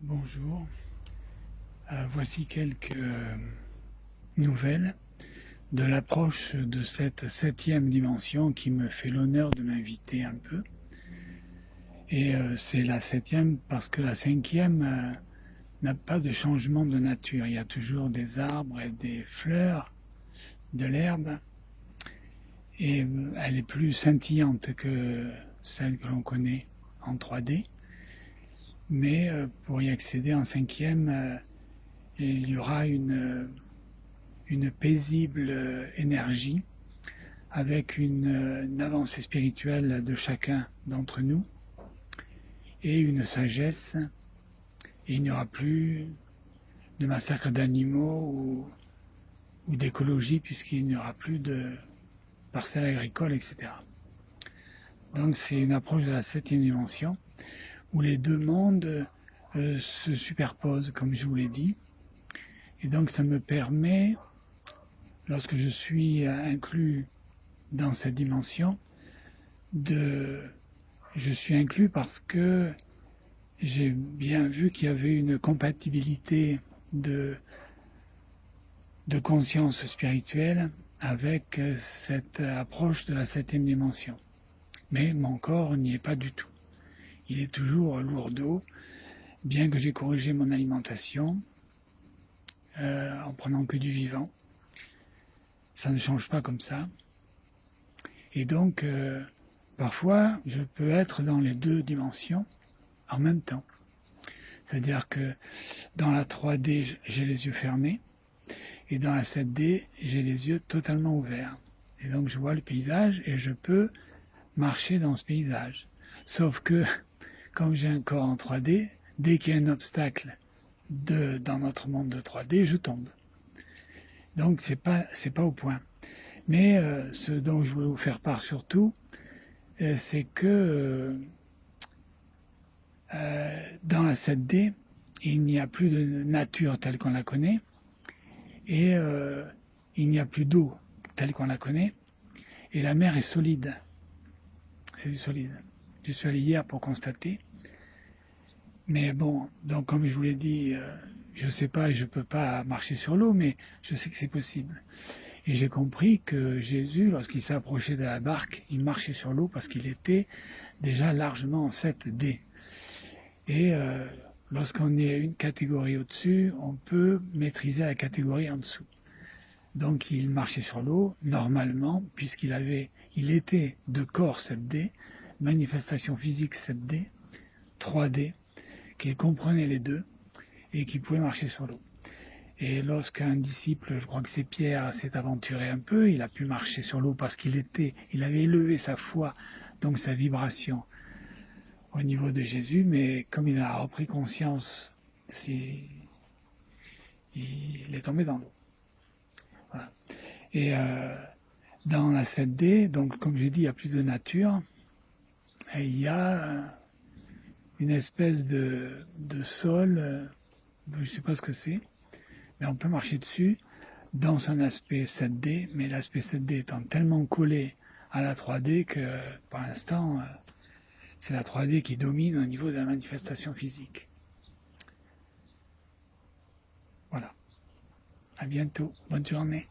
Bonjour. Voici quelques nouvelles de l'approche de cette 7e dimension qui me fait l'honneur de m'inviter un peu. Et c'est la 7e parce que la 5e n'a pas de changement de nature. Il y a toujours des arbres et des fleurs, de l'herbe, et elle est plus scintillante que celle que l'on connaît en 3D. Mais pour y accéder en 5e, il y aura une paisible énergie avec une avancée spirituelle de chacun d'entre nous et une sagesse. Et il n'y aura plus de massacre d'animaux ou d'écologie puisqu'il n'y aura plus de parcelles agricoles, etc. Donc c'est une approche de la 7e dimension où les deux mondes se superposent, comme je vous l'ai dit. Et donc ça me permet, lorsque je suis inclus dans cette dimension, je suis inclus parce que j'ai bien vu qu'il y avait une compatibilité de conscience spirituelle avec cette approche de la 7e dimension. Mais mon corps n'y est pas du tout. Il est toujours lourdeau, bien que j'ai corrigé mon alimentation en prenant que du vivant. Ça ne change pas comme ça. Et donc, parfois, je peux être dans les deux dimensions en même temps. C'est-à-dire que dans la 3D, j'ai les yeux fermés, et dans la 7D, j'ai les yeux totalement ouverts. Et donc, je vois le paysage et je peux marcher dans ce paysage. Sauf que, comme j'ai un corps en 3D, dès qu'il y a un obstacle dans notre monde de 3D, je tombe. Donc, c'est pas au point. Mais ce dont je voulais vous faire part surtout, c'est que dans la 7D, il n'y a plus de nature telle qu'on la connaît, et il n'y a plus d'eau telle qu'on la connaît, et la mer est solide. C'est du solide. Je suis allé hier pour constater. Mais bon, donc comme je vous l'ai dit, je ne sais pas et je ne peux pas marcher sur l'eau, mais je sais que c'est possible. Et j'ai compris que Jésus, lorsqu'il s'approchait de la barque, il marchait sur l'eau parce qu'il était déjà largement en 7D. Et lorsqu'on est une catégorie au-dessus, on peut maîtriser la catégorie en dessous. Donc il marchait sur l'eau, normalement, il était de corps 7D, manifestation physique 7D, 3D, qu'il comprenait les deux et qu'il pouvait marcher sur l'eau. Et lorsqu'un disciple, je crois que c'est Pierre, s'est aventuré un peu, il a pu marcher sur l'eau parce il avait élevé sa foi, donc sa vibration au niveau de Jésus, mais comme il a repris conscience, il est tombé dans l'eau. Voilà. Et dans la 7D, donc comme j'ai dit, il y a plus de nature, et il y a une espèce de sol, je ne sais pas ce que c'est, mais on peut marcher dessus dans son aspect 7D, mais l'aspect 7D étant tellement collé à la 3D que pour l'instant, c'est la 3D qui domine au niveau de la manifestation physique. Voilà. À bientôt. Bonne journée.